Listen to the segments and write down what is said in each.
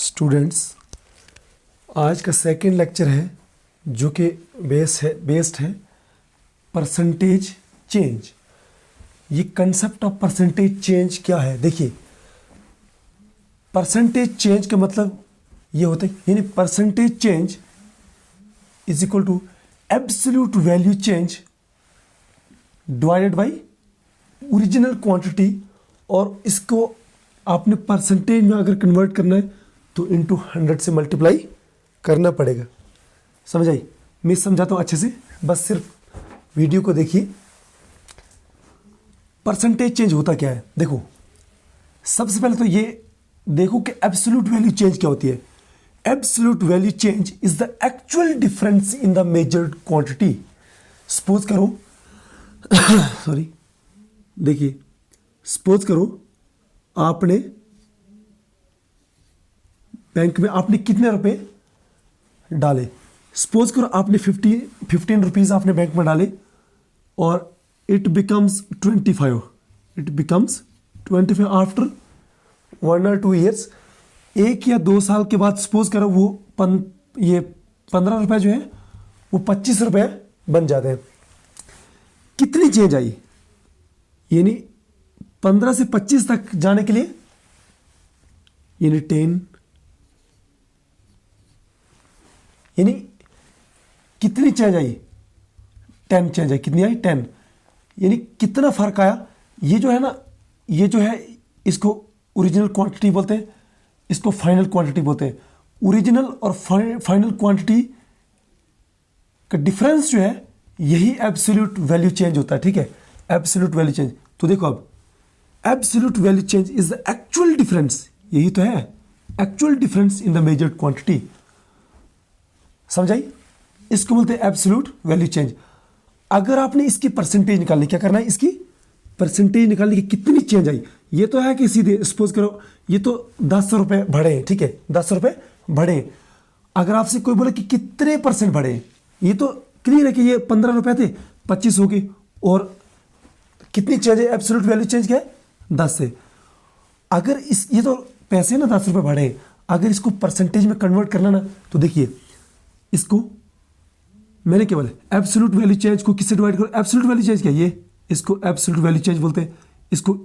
Students, आज का second lecture है जो कि बेस्ड है परसेंटेज चेंज। ये कंसेप्ट ऑफ परसेंटेज चेंज क्या है? देखिए, परसेंटेज चेंज का मतलब ये होता है, यानी percentage change is equal to absolute value change divided by original quantity, और इसको आपने परसेंटेज में अगर कन्वर्ट करना है तो इनटू 100 से मल्टीप्लाई करना पड़ेगा। समझ आई? मैं समझाता हूँ अच्छे से, बस सिर्फ वीडियो को देखिए। परसेंटेज चेंज होता क्या है? देखो, सबसे पहले तो ये देखो कि एब्सोल्यूट वैल्यू चेंज क्या होती है। Absolute value change is the actual difference in the measured quantity. Suppose करो सॉरी, देखिए, सपोज करो आपने बैंक में आपने कितने रुपए डाले। सपोज करो आपने 15 रुपीज आपने बैंक में डाले और it becomes 25। It becomes 25 after 1 or 2 years. 1 या 2 साल के बाद सपोज करो वो ये 15 रुपए जो है वो 25 रुपए बन जाते हैं। कितनी चेंज आई? यानी 15 से 25 तक जाने के लिए यानी 10, यानी कितनी चेंज आई? 10 चेंज आई। कितनी आई? 10। यानी कितना फर्क आया? ये जो है ना, ये जो है इसको ओरिजिनल क्वांटिटी बोलते हैं, इसको फाइनल क्वांटिटी बोलते हैं। ओरिजिनल और फाइनल क्वांटिटी का डिफरेंस जो है यही एब्सोल्यूट वैल्यू चेंज होता है। ठीक है, एब्सोल्यूट वैल्यू चेंज। तो देखो, अब absolute value change is the actual difference, यही तो है actual difference in the measured quantity. समझाई? इसको बोलते हैं एब्सोल्यूट वैल्यू चेंज। अगर आपने इसकी परसेंटेज निकालनी, क्या करना है? इसकी परसेंटेज निकालने की कितनी चेंज आई। ये तो है कि सीधे सपोज करो ये तो 10 रुपए बढ़े हैं, ठीक है, 10 रुपए बढ़े। अगर आपसे कोई बोले कि कितने परसेंट बढ़े, ये तो क्लियर है कि ये 15 रुपए थे 25 हो गए। और कितनी चेंज है? एब्सोल्यूट वैल्यू चेंज क्या है? 10 से। अगर इस ये तो पैसे ना 10 रुपए बढ़े, अगर इसको परसेंटेज में कन्वर्ट करना ना, तो देखिए, इसको मैंने केवल एब्सोल्यूट वैल्यू चेंज को किससे डिवाइड करो? एब्सोल्यूट वैल्यू चेंज क्या? ये इसको एब्सोल्यूट वैल्यू चेंज बोलते हैं, इसको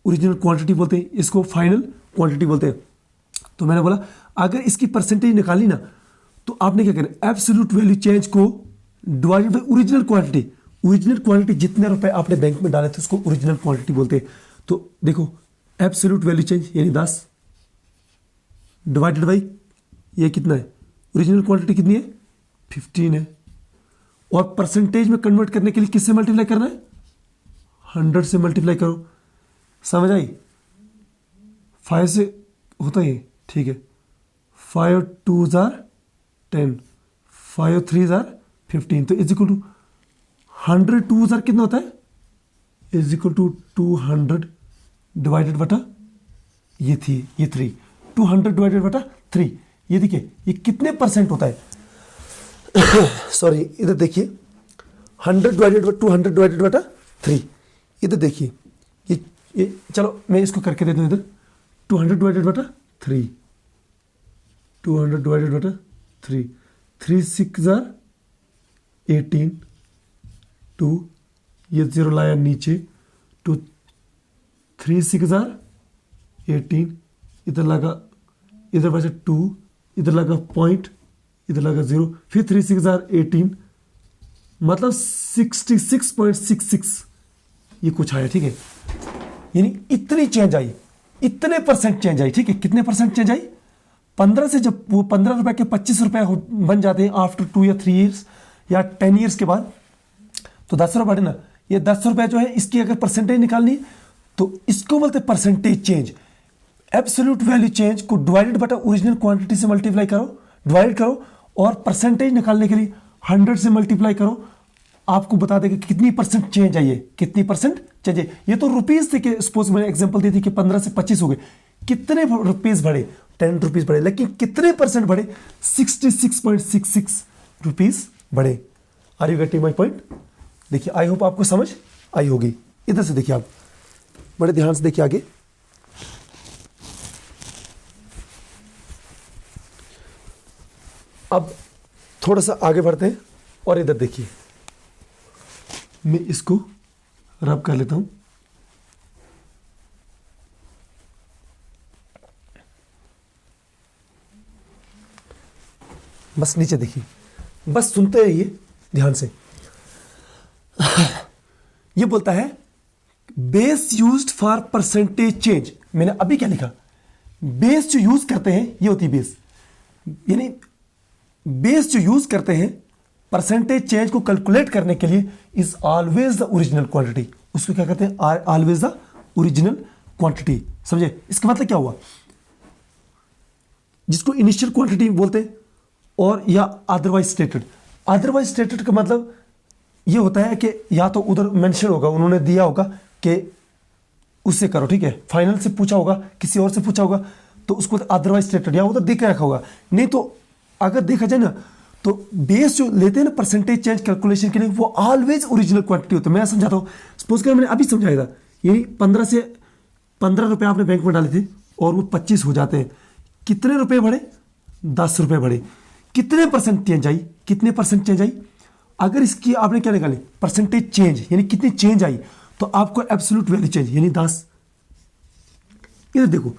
ओरिजिनल क्वांटिटी बोलते हैं, इसको फाइनल क्वांटिटी बोलते हैं। तो मैंने बोला अगर इसकी परसेंटेज निकाली ना, तो आपने क्या करना? एब्सोल्यूट वैल्यू चेंज को divided by original quantity. Original quantity जितने रुपए आपने बैंक में डाले थे उसको ओरिजिनल क्वांटिटी बोलते हैं। तो देखो, एब्सोल्यूट वैल्यू चेंज यानी 10 डिवाइडेड बाई ये कितना है? ओरिजिनल क्वांटिटी कितनी है? 15 है। और परसेंटेज में कन्वर्ट करने के लिए किससे मल्टीप्लाई करना है? 100 से मल्टीप्लाई करो। समझ आई? 5 से होता है, ठीक है। 5 2s are 10, 5 3s are 15। तो is equal to 100 2s are कितना होता है? इज इक्वल टू 200 डिवाइडेड बटा ये 3, 200 डिवाइडेड बटा 3। ये देखिए, ये कितने परसेंट होता है? सॉरी, इधर देखिए, 100 डिवाइडेड बाय 200 डिवाइडेड बटा 3। इधर देखिए, ये चलो मैं इसको करके देता हूँ। इधर 200 डिवाइडेड बटा 3, 200 डिवाइडेड बटा 3, 3 6 are 18, 2 ये 0 लाया नीचे, तो 3 6 are 18, इधर लगा, इधर बचा 2, इधर लगा पॉइंट, इधर लगा 0, फिर 3 6 are 18, मतलब 66.66 ये कुछ आया। ठीक है, यानी इतनी चेंज आई, इतने परसेंट चेंज आई। ठीक है, कितने परसेंट चेंज आई? 15 से जब वो 15 रुपए के 25 रुपए बन जाते हैं आफ्टर 2 या 3 ईयर्स या 10 ईयर्स के बाद, तो 10 रुपए बढ़े ना। ये 10 रुपए जो है इसकी अगर परसेंटेज निकालनी है तो इसको बोलते हैं percentage change. Absolute value change को डिवाइडेड बटा ओरिजिनल क्वांटिटी से मल्टीप्लाई करो, डिवाइड करो, और परसेंटेज निकालने के लिए 100 से मल्टीप्लाई करो। आपको बता देगा कि कितनी परसेंट चेंज आई है, कितनी परसेंट चेंज है। ये तो रुपीज थे कि सपोज मैंने एग्जांपल दी थी कि 15 से 25 हो गए। कितने रुपीज बढ़े? 10 रुपीज बढ़े। लेकिन कितने परसेंट बढ़े? 66.66 रुपीज बढ़े। Are you getting my point? देखिए, आई होप आपको समझ आई होगी। इधर से देखिए, आप बड़े ध्यान से देखिए आगे। अब थोड़ा सा आगे बढ़ते हैं और इधर देखिए, मैं इसको रब कर लेता हूं। बस नीचे देखिए, बस सुनते रहिए ध्यान से। ये बोलता है base used for percentage change. मैंने अभी क्या लिखा, बेस जो यूज करते हैं ये होती है बेस, यानी बेस जो यूज करते हैं परसेंटेज चेंज को कैलकुलेट करने के लिए is always the original quantity. उसको क्या कहते हैं, ऑलवेज द ओरिजिनल क्वांटिटी। समझे? इसका मतलब क्या हुआ, जिसको इनिशियल क्वांटिटी बोलते हैं और या अदरवाइज स्टेटेड। अदरवाइज स्टेटेड का मतलब ये होता है कि या तो उधर मेंशन होगा, उन्होंने दिया होगा कि उससे करो, ठीक है, फाइनल से पूछा होगा, किसी और से पूछा होगा तो उसको अदरवाइज स्टेटेड या उधर देख के रखा होगा। नहीं तो अगर देखा जाए ना तो बेस जो लेते हैं ना परसेंटेज चेंज कैलकुलेशन के लिए, वो ऑलवेज ओरिजिनल क्वांटिटी होता है। मैं समझाता हूँ, सपोज कर मैंने अभी समझाया था, यानी 15 रुपए आपने बैंक में डाले थे और वो 25 हो जाते हैं, कितने रुपए बढ़े, 10 रुपए बढ़े, कितने परसेंट चेंज आई, कितने परसेंट चेंज आई। अगर इसकी आपने क्या निकाली, परसेंटेज चेंज यानी कितनी चेंज आई, तो आपको एब्सोल्यूट वैल्यू चेंज यानी 10। इधर देखो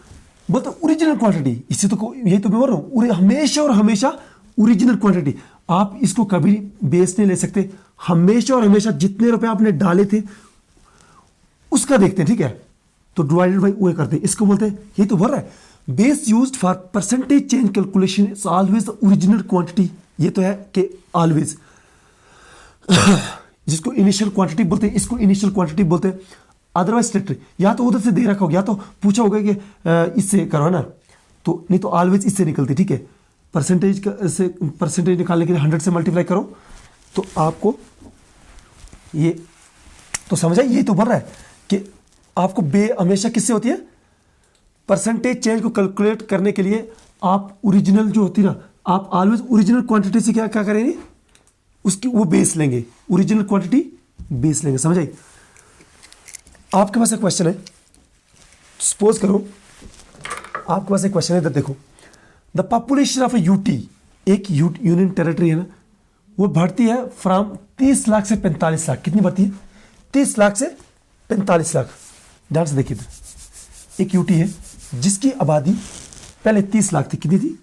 बोलते ओरिजिनल क्वांटिटी, इससे तो यही तो मैं बोल रहा हूं, हमेशा और हमेशा ओरिजिनल क्वांटिटी। आप इसको कभी बेस नहीं ले सकते, हमेशा और हमेशा जितने रुपए आपने डाले थे उसका देखते हैं, ठीक है, तो डिवाइडेड बाई वो करते हैं, इसको बोलते हैं, यही तो बोल रहा है base used for percentage change calculation is always the original quantity. ये तो है कि ऑलवेज, जिसको इनिशियल क्वांटिटी बोलते हैं, इसको इनिशियल क्वांटिटी बोलते हैं। अदरवाइज स्टेटरी, या तो उधर से दे रखा होगा, या तो पूछा होगा कि इससे करो ना, तो नहीं तो ऑलवेज इससे निकलती, ठीक है। परसेंटेज से परसेंटेज निकालने के लिए 100 से मल्टीप्लाई करो तो आपको ये तो समझ आई। यही तो बोल रहा है कि आपको हमेशा किससे होती है, परसेंटेज चेंज को कैलकुलेट करने के लिए आप ओरिजिनल जो होती है ना, आप ऑलवेज ओरिजिनल क्वांटिटी से क्या क्या करेंगे, उसकी वो बेस लेंगे, ओरिजिनल क्वांटिटी बेस लेंगे। समझ आई? आपके पास एक क्वेश्चन है, सपोज करो आपके पास एक क्वेश्चन है, इधर देखो, द पॉपुलेशन ऑफ यूटी, एक यूनियन टेरिटरी है ना, वो बढ़ती है फ्रॉम 30 लाख से 45 लाख। कितनी बढ़ती है? 30 लाख से 45 लाख। ध्यान से देखिए, एक यूटी है जिसकी आबादी पहले 30 लाख थी। कितनी थी?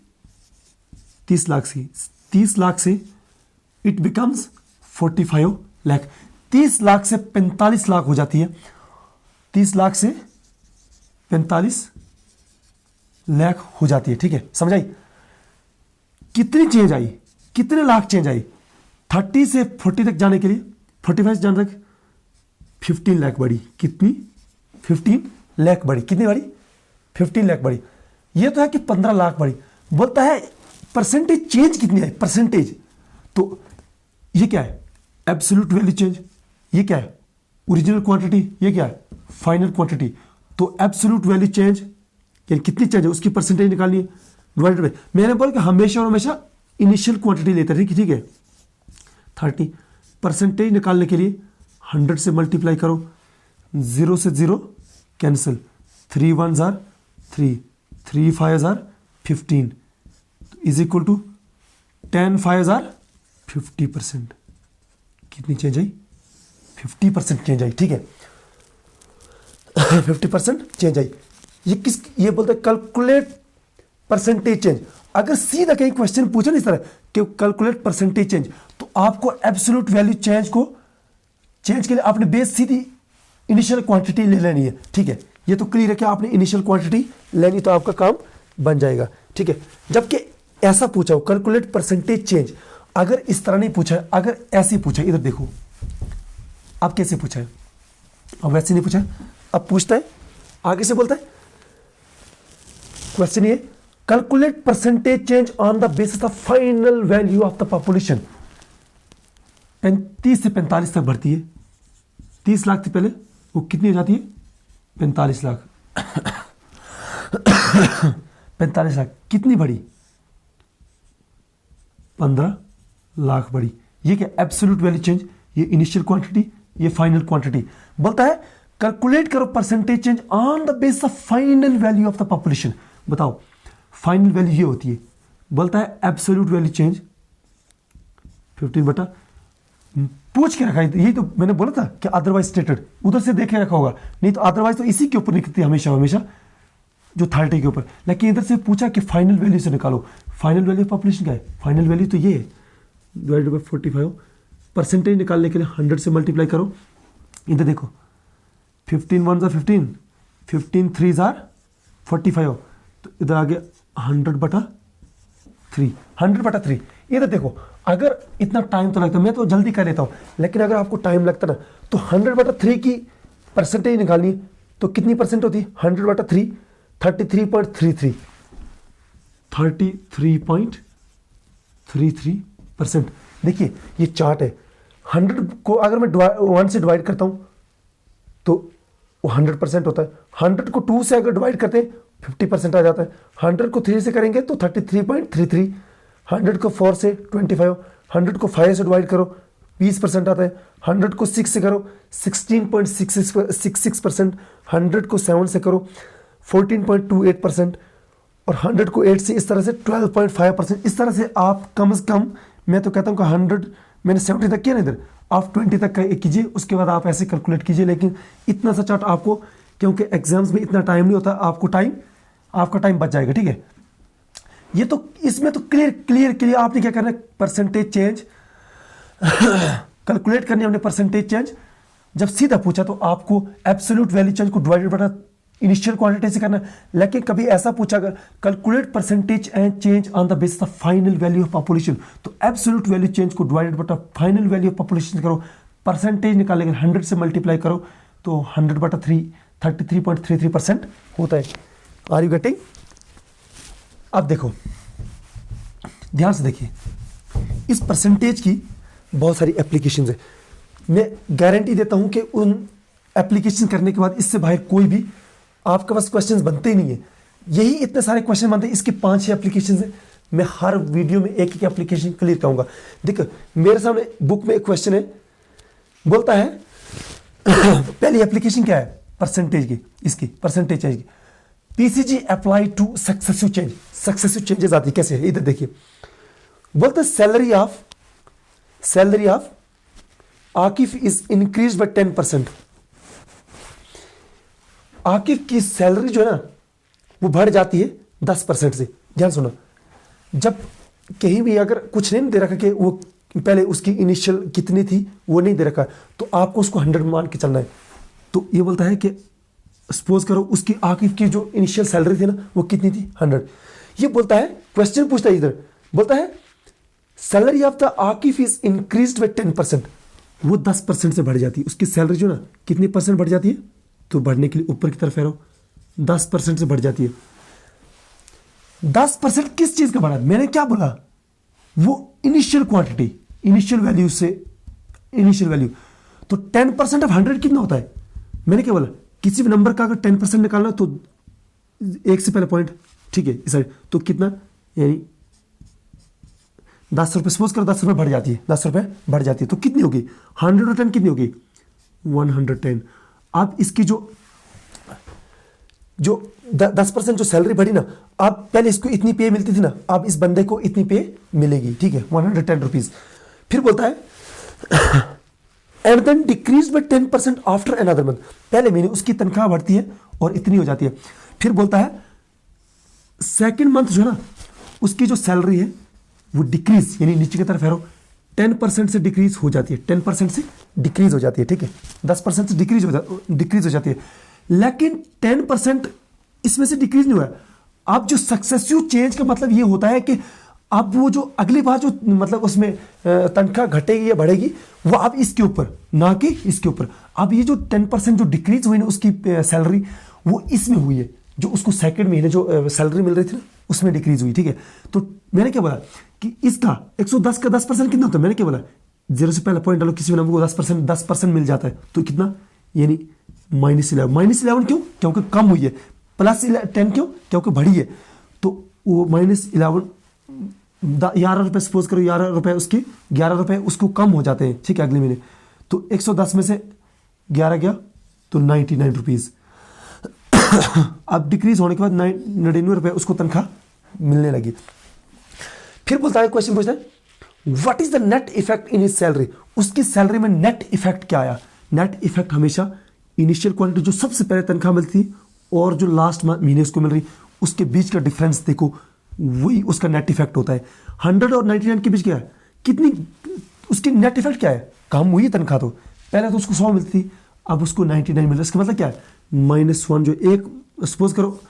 30 लाख थी। 30 लाख से इट बिकम्स 45 लाख। 30 लाख से 45 लाख हो जाती है। 30 लाख से 45 लाख हो जाती है, ठीक है, समझ आई? कितनी चेंज आई, कितने लाख चेंज आई? 30 से 40 तक जाने के लिए, 45 से जाने तक 15 लाख बढ़ी। कितनी? 15 लाख बढ़ी। कितनी बढ़ी? 15 लाख बढ़ी। ये तो है कि 15 लाख बढ़ी। बोलता है परसेंटेज चेंज कितनी आई, परसेंटेज। तो ये क्या है? Absolute value change. ये क्या है? Original quantity. ये क्या है? Final quantity. तो एब्सोल्यूट वैल्यू चेंज यानी कितनी चेंज है उसकी परसेंटेज निकालनी है, डिवाइडेड बाय, मैंने बोला कि हमेशा और हमेशा इनिशियल क्वांटिटी लेते हैं, ठीक है। 30 परसेंटेज निकालने के लिए 100 से मल्टीप्लाई करो, 0 से 0 cancel, 3 1s are 3, 3 5s are 15 is equal to 10 5s are 50%। कितनी चेंज आई? 50% चेंज आई, ठीक है। 50% चेंज आई। ये बोलते हैं कैलकुलेट परसेंटेज चेंज। अगर सीधा कहीं क्वेश्चन पूछा नहीं इस तरह कि कैलकुलेट परसेंटेज चेंज, तो आपको एब्सोल्यूट वैल्यू चेंज के लिए आपने बेस सीधी इनिशियल क्वांटिटी ले लेनी है, ठीक है। ये तो क्लियर है कि आपने इनिशियल क्वांटिटी लेनी, तो आपका काम बन जाएगा, ठीक है। जबकि ऐसा पूछा हो कैलकुलेट परसेंटेज चेंज, अगर इस तरह नहीं पूछा है, अगर ऐसे पूछा है, इधर देखो अब कैसे पूछा है, अब वैसे नहीं पूछा, अब पूछता है आगे से, बोलता है क्वेश्चन ये calculate percentage change on the basis of final value of the population. 35 से 45 तक बढ़ती है। 30 लाख थी पहले, वो कितनी हो जाती है? 45 लाख। 45 लाख कितनी बढ़ी? 15 लाख बढ़ी। ये क्या? Absolute value change. ये इनिशियल क्वांटिटी, ये फाइनल क्वांटिटी। बोलता है कैलकुलेट करो percentage change on the basis of final value of the population. बताओ फाइनल वैल्यू ये होती है बोलता है एब्सोल्यूट वैल्यू चेंज 15 बटा, पूछ के रखा है, यही तो मैंने बोला था कि अदरवाइज स्टेटेड, उधर से देखे रखा होगा, नहीं तो अदरवाइज तो इसी के ऊपर निकलती है हमेशा हमेशा, जो 30 के ऊपर। लेकिन इधर से पूछा कि फाइनल वैल्यू से निकालो। फाइनल वैल्यू ऑफ पॉपुलेशन क्या है? फाइनल वैल्यू तो ये है, डिवाइडेड बाय 45। परसेंटेज निकालने के लिए 100 से मल्टीप्लाई करो। इधर देखो 15 1 ज़ा 15, 15 3 ज़ा 45, तो इधर आ गया 100 बटा 3, 100 बटा 3। इधर देखो, अगर इतना टाइम तो लगता है, मैं तो जल्दी कर लेता हूँ, लेकिन अगर आपको टाइम लगता ना तो 100 बटा 3 की परसेंटेज निकालनी है तो कितनी परसेंट होती है? 100 बटा 3 33.33, 33.33%। देखिए ये चार्ट है, 100 को अगर मैं 1 से डिवाइड करता हूँ तो वो 100% होता है, 100 को 2 से अगर डिवाइड करते हैं 50% आ जाता है, 100 को 3 से करेंगे तो 33.33, 100 को 4 से 25, 100 को 5 से डिवाइड करो 20% आता है, 100 को 6 से करो 16.66%, 100 को 7 से करो 14.28%, और 100 को 8 से इस तरह से 12.5%। इस तरह से आप कम से कम, मैं तो कहता हूँ कि 100 मैंने 70 तक किया ना, इधर आप 20 तक कीजिए, उसके बाद आप ऐसे कैलकुलेट कीजिए। लेकिन इतना सा चार्ट आपको, क्योंकि एग्जाम्स में इतना टाइम नहीं होता, आपका टाइम बच जाएगा, ठीक है। ये तो इसमें तो क्लियर आपने क्या करना है, परसेंटेज चेंज कैलकुलेट करनी है हमने, परसेंटेज चेंज। जब सीधा पूछा तो आपको एब्सोल्यूट वैल्यू चेंज को डिवाइडेड बटा इनिशियल क्वांटिटी से करना है। लेकिन कभी ऐसा पूछा अगर calculate percentage and change on the basis of final value of population, तो एब्सोल्यूट वैल्यू चेंज को डिवाइडेड बटा फाइनल वैल्यू ऑफ पॉपुलेशन करो, परसेंटेज निकालने के 100 से मल्टीप्लाई करो तो 100 बटा 3 33.33% होता है। Are you getting? अब देखो, ध्यान से देखिए, इस परसेंटेज की बहुत सारी एप्लीकेशंस है। मैं गारंटी देता हूं कि उन एप्लीकेशन करने के बाद इससे बाहर कोई भी आपके पास क्वेश्चंस बनते ही नहीं है। यही इतने सारे क्वेश्चन बनते हैं, इसके 5-6 एप्लीकेशंस हैं। मैं हर वीडियो में एक एक एप्लीकेशन क्लियर करूंगा। देखो मेरे सामने बुक में एक क्वेश्चन है, बोलता है पहली एप्लीकेशन क्या है परसेंटेज की, इसकी परसेंटेज चेंज की, PCG apply to successive changes आती कैसे है, इधर देखिए। बोलते salary of Akif is increase by 10%। Akif की सैलरी जो है ना वो बढ़ जाती है 10% से। ध्यान सुनो, जब कहीं भी अगर कुछ नहीं दे रखा कि वो पहले उसकी इनिशियल कितनी थी वो नहीं दे रखा, तो आपको उसको 100 मान के चलना है। तो ये बोलता है कि सपोज करो उसकी आकिफ की जो इनिशियल सैलरी थी ना वो कितनी थी, 100। ये बोलता है, क्वेश्चन पूछता है इधर, बोलता है salary of the Akif is increased by 10%। वो 10% से बढ़ जाती है उसकी सैलरी, जो ना कितनी परसेंट बढ़ जाती है, तो बढ़ने के लिए ऊपर की तरफ फेरो, 10% से बढ़ जाती है। 10% किस चीज का बढ़ा? मैंने क्या बोला, वो इनिशियल क्वांटिटी, इनिशियल वैल्यू से, इनिशियल वैल्यू। तो 10% ऑफ 100 कितना होता है? मैंने क्या बोला, किसी भी नंबर का अगर 10% निकालना तो एक से पहले पॉइंट, ठीक है, इस साइड, तो कितना, यानी 10 रुपये, सपोज करो 10 रुपये बढ़ जाती है, 10 रुपये बढ़ जाती है, तो कितनी होगी, 110 कितनी होगी, 110। आप इसकी जो 10% जो सैलरी बढ़ी ना, आप पहले इसको इतनी पे मिलती थी ना, अब इस बंदे को इतनी पे मिलेगी, ठीक है, 110 रुपीज। फिर बोलता है and then decrease by 10% after another month. पहले महीने उसकी तनख्वाह बढ़ती है और इतनी हो जाती है। फिर बोलता है सेकंड मंथ जो है ना उसकी जो सैलरी है वो डिक्रीज, यानी नीचे की तरफ फेरो, 10% से डिक्रीज हो जाती है, 10% से डिक्रीज हो जाती है, ठीक है, 10% से डिक्रीज हो जाती है। लेकिन 10% इसमें से डिक्रीज नहीं हुआ। अब जो सक्सेसिव चेंज का मतलब ये होता है कि अब वो जो अगली बार जो मतलब उसमें तनख्वाह घटेगी या बढ़ेगी, वो अब इसके ऊपर, ना कि इसके ऊपर। अब ये जो 10% जो डिक्रीज हुई ना उसकी सैलरी, वो इसमें हुई है, जो उसको सेकंड महीने जो सैलरी मिल रही थी ना उसमें डिक्रीज हुई, ठीक है। तो मैंने क्या बोला कि इसका 110 का 10% कितना होता है, मैंने क्या बोला, 0 से पहले पॉइंट डालो, किसी भी नंबर को 10% मिल जाता है, तो कितना, यानी -11 क्यों, क्योंकि कम हुई है, +10 क्यों, क्योंकि बढ़ी है, तो वो -11, 11 रुपये, सपोज करो 11 रुपये, उसके 11 रुपये उसको कम हो जाते हैं, ठीक है, अगले महीने। तो 110 में से 11 गया तो 99 रुपीज़। अब डिक्रीज होने के बाद 99 रुपये उसको तनख्वाह मिलने लगी। फिर बोलता है, क्वेश्चन पूछता है what is the net effect in his salary, उसकी सैलरी में नेट इफेक्ट क्या आया। नेट इफेक्ट हमेशा इनिशियल क्वांटिटी जो सबसे पहले तनख्वाह मिलती थी और जो लास्ट महीने उसको मिल रही, उसके बीच का डिफरेंस देखो, वही उसका नेट इफेक्ट होता है। 100 और 99 के बीच क्या है, कितनी उसकी नेट इफेक्ट क्या है, कम हुई तनख्वाह। तो पहले तो उसको 100 मिलती थी, अब उसको 99 मिल रहा है। इसका मतलब क्या है, -1 जो एक सपोज करो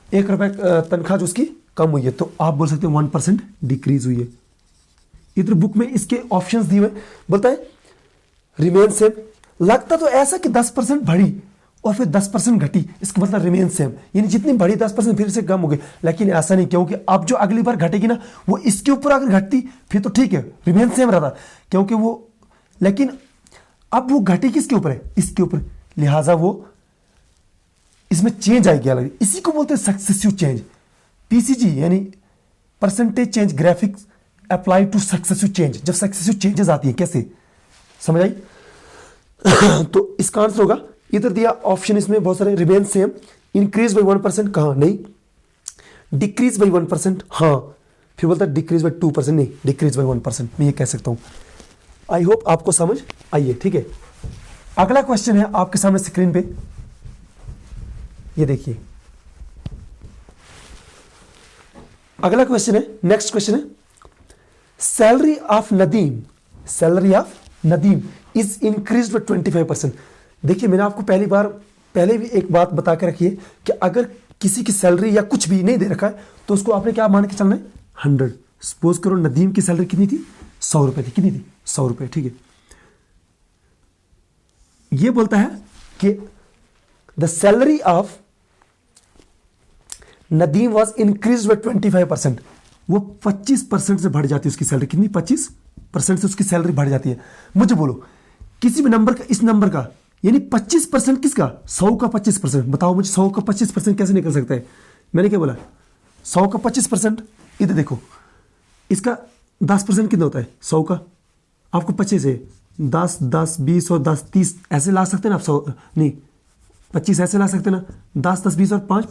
1 रुपए तनख्वाह जो उसकी कम हुई है, तो आप बोल सकते हो 1% डिक्रीज हुई है। इधर बुक में इसके ऑप्शंस दिए हुए, बोलता है रिमेन सेम। लगता तो ऐसा कि 10% बढ़ी और फिर 10% घटी, इसका मतलब रिमेन सेम, यानी जितनी बढ़ी 10% फिर से कम हो गई। लेकिन ऐसा नहीं, क्योंकि अब जो अगली बार घटेगी ना, वो इसके ऊपर अगर घटती फिर तो ठीक है, रिमेन सेम रहता, क्योंकि वो, लेकिन अब वो घटी किसके ऊपर है, इसके ऊपर, लिहाजा वो इसमें चेंज आएगी अलग। इसी को बोलते हैं सक्सेसिव चेंज, पीसीजी यानी percentage change graphics apply to successive change. जब सक्सेसिव चेंजेस आती है, कैसे, समझ आई? तो इसका आंसर होगा, इधर दिया ऑप्शन इसमें बहुत सारे, रिमेन सेम, इंक्रीज बाई 1%, कहाँ नहीं, डिक्रीज बाई 1%, हाँ, फिर बोलता है डिक्रीज बाई 2%, नहीं, डिक्रीज बाई 1%, मैं ये कह सकता हूं। आई होप आपको समझ आइए, ठीक है। अगला क्वेश्चन है आपके सामने स्क्रीन पे, ये देखिए, अगला क्वेश्चन है, नेक्स्ट क्वेश्चन है, salary of Nadeem is increase by 25%। देखिए, मैंने आपको पहले भी एक बात बता के रखी है कि अगर किसी की सैलरी या कुछ भी नहीं दे रखा है तो उसको आपने क्या मान के चलना है, 100। सपोज करो नदीम की सैलरी कितनी थी, 100 रुपए थी, कितनी थी, 100 रुपए, ठीक है। ये बोलता है कि the salary of Nadeem was increase by 25%, वो 25% से बढ़ जाती है उसकी सैलरी, कितनी, 25% से उसकी सैलरी बढ़ जाती है। मुझे बोलो किसी भी नंबर का, इस नंबर का, यानी 25% किसका, 100 का 25%, बताओ मुझे 100 का 25% कैसे निकल सकता है। मैंने क्या बोला, 100 का 25%, इधर देखो, इसका 10% कितना होता है 100 का, आपको 25 है, 10, 10, 20 और 10, 30 ऐसे ला सकते हैं ना आप, 100 नहीं 25 ऐसे ला सकते हैं ना, 10, 10, 20 और 5,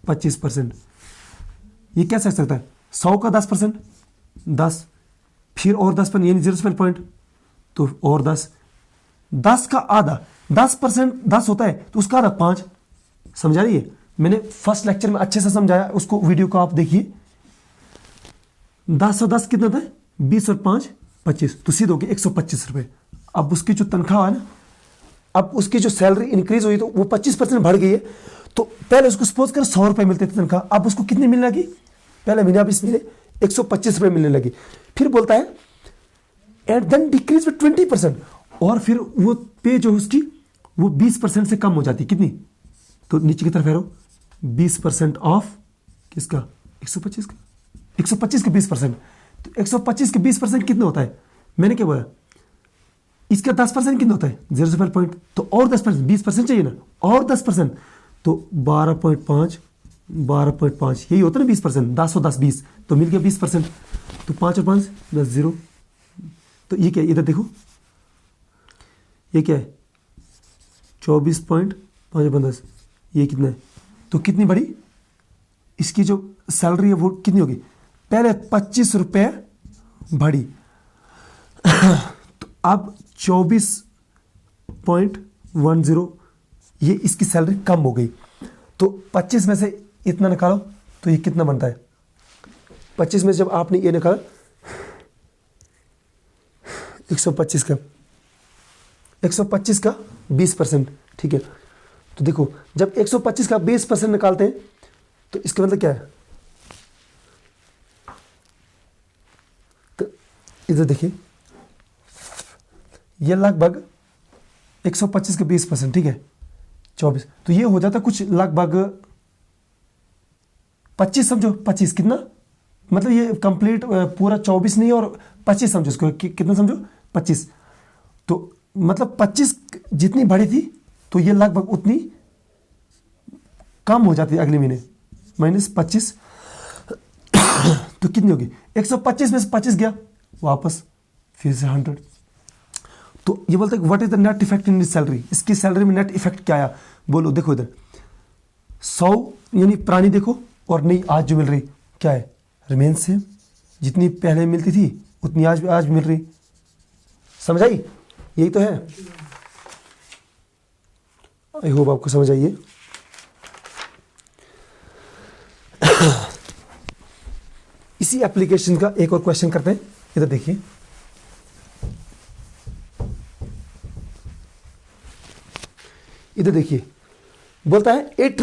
25%। ये क्या सक सकता है, 100 का 10%, 10, फिर और 10%, यानी 0 पॉइंट, तो और 10 का आधा, 10% 10 होता है तो उसका आधा 5, समझा रही है। मैंने फर्स्ट लेक्चर में अच्छे से समझाया, उसको वीडियो को आप देखिए। 10 और 10 कितना था, 20 और 5, 25, तो सीधे हो गया 125 रुपए। अब उसकी जो तनख्वाह है ना, अब उसकी जो सैलरी इंक्रीज हुई तो वो 25% बढ़ गई है। तो पहले उसको सपोज कर 100 रुपए मिलते थे तनख्वाह, अब उसको कितनी मिलने लगी, पहले महीने, अब इस महीने 125 रुपए मिलने लगी। फिर बोलता है एंड देन डिक्रीज बाय 20%, और फिर वो पे जो उसकी वो 20% से कम हो जाती, कितनी, तो नीचे की तरफ एरो, 20% ऑफ किसका, 125 का, 125 के 20%, तो 125 के 20% कितना होता है, मैंने क्या बोला, इसका 10% कितना होता है, 0 पॉइंट, तो और 10%, 20% चाहिए ना, और 10%, तो 12.5 यही होता है ना 20%, 10 और 10 20, तो मिल गया 20%, तो 5 और 5 10, 0, तो ये क्या है, इधर देखो ये क्या है, 24.5, ये कितना है, तो कितनी बढ़ी इसकी जो सैलरी है वो कितनी होगी, पहले 25 रुपए बढ़ी, तो अब 24.10, ये इसकी सैलरी कम हो गई। तो 25 में से इतना निकालो तो ये कितना बनता है, 25 में जब आपने ये निकाला 125 का 20%, ठीक है। तो देखो जब 125 का 20% निकालते हैं तो इसका मतलब क्या है, तो इधर देखिए ये लगभग 125 के 20%, ठीक है, 24, तो ये हो जाता कुछ लगभग 25, समझो 25 कितना, मतलब ये कंप्लीट पूरा 24 नहीं और 25 समझो इसको, कितना समझो 25, तो मतलब 25 जितनी बढ़ी थी तो ये लगभग उतनी कम हो जाती है अगले महीने, -25, तो कितनी होगी, 125 में से 25 गया वापस, फिर से 100। तो ये बोलते हैं what is the net effect in salary, इसकी सैलरी में नेट इफेक्ट क्या आया, बोलो, देखो इधर 100 यानी पुरानी देखो और नई आज जो मिल रही क्या है, रिमेन सेम, जितनी पहले मिलती थी उतनी आज भी मिल रही। समझ आई? यही तो है। आई होप आपको समझ आइए। इसी एप्लीकेशन का एक और क्वेश्चन करते हैं। इधर देखिए, इधर देखिए, बोलता है एक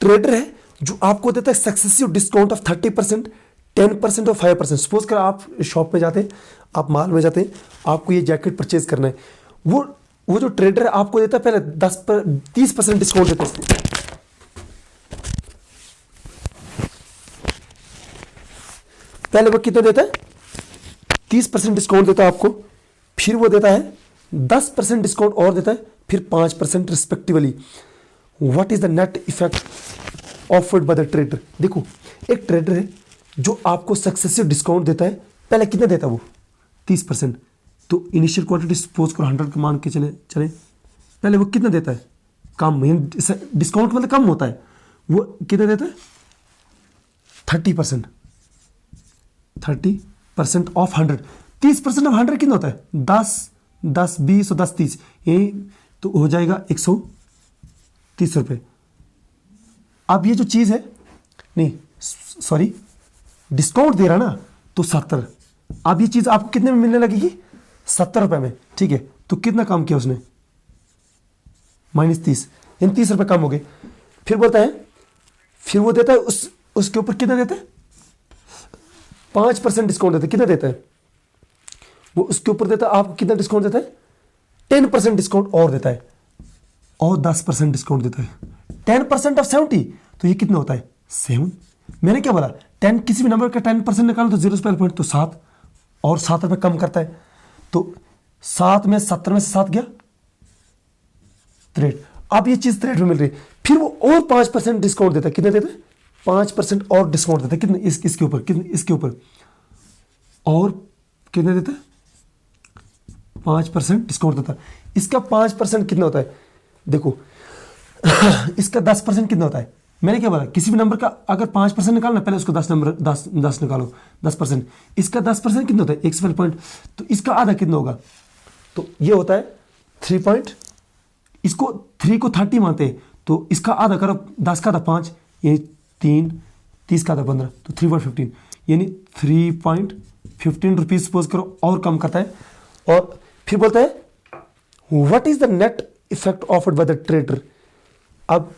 ट्रेडर है जो आपको देता है सक्सेसिव डिस्काउंट ऑफ 30%, 10% और 5%। सपोज कर आप शॉप में जाते हैं, आप मॉल में जाते हैं, आपको ये जैकेट परचेज करना है, वो जो ट्रेडर है आपको देता है पहले 30% डिस्काउंट देता है। पहले वो कितना देता है? 30% डिस्काउंट देता है आपको, फिर वो देता है 10% डिस्काउंट और देता है, फिर 5% respectively. What is the net effect offered by the trader? देखो, एक ट्रेडर है जो आपको सक्सेसिव डिस्काउंट देता है। पहले कितना देता है वो? 30%। तो इनिशियल क्वांटिटी सपोज करो 100 मान के चले, पहले वो कितना देता है? कम, डिस्काउंट मतलब कम होता है। वो कितना देता है? 30%। 30% ऑफ 100। 30% ऑफ 100 कितना होता है? 10, 10, 20 और 10, 30, यही तो हो जाएगा 130 रुपये। अब ये जो चीज़ है, नहीं सॉरी, डिस्काउंट दे रहा ना, तो 70। अब ये चीज़ आपको कितने में मिलने लगेगी? 70 रुपये में। ठीक है, तो कितना काम किया उसने? -30, यानी 30 रुपये कम हो गए। फिर बोलता है, फिर वो देता है उसके ऊपर कितना देता है? 5% डिस्काउंट देता है। कितना देता है वो? उसके ऊपर देता है आपको कितना डिस्काउंट देता है? 10% डिस्काउंट और देता है, और 10% डिस्काउंट देता है। 10% ऑफ 70, तो ये कितना होता है? 7। मैंने क्या बोला? 10, किसी भी नंबर का 10% निकालो तो 0 पॉइंट, तो 7, और 7 रुपये कम करता है। तो 7 में 70 में से 7 गया 63। अब ये चीज़ 63 में मिल रही है। फिर वो और 5% डिस्काउंट देता है। कितने देता है? 5% और डिस्काउंट देता है। कितने? इसके ऊपर, कितने? इसके ऊपर और कितने देता है? 5% डिस्काउंट देता है। इसका 5% कितना होता है? देखो, इसका 10% कितना होता है? मैंने क्या बोला? किसी भी नंबर का अगर 5% निकालना, पहले उसको 10 निकालो, 10%। इसका 10% कितना होता है? 1 पॉइंट। तो इसका आधा कितना होगा? तो ये होता है 3 पॉइंट। इसको 3 को 30 मानते हैं, तो इसका आधा करो, 10 का आधा 5, ये 3, 30 का आधा 15, तो 3.15, यानी 3.15 रुपीज सपोज करो और कम करता है। और फिर बोलता है what is the net effect offered by the trader? अब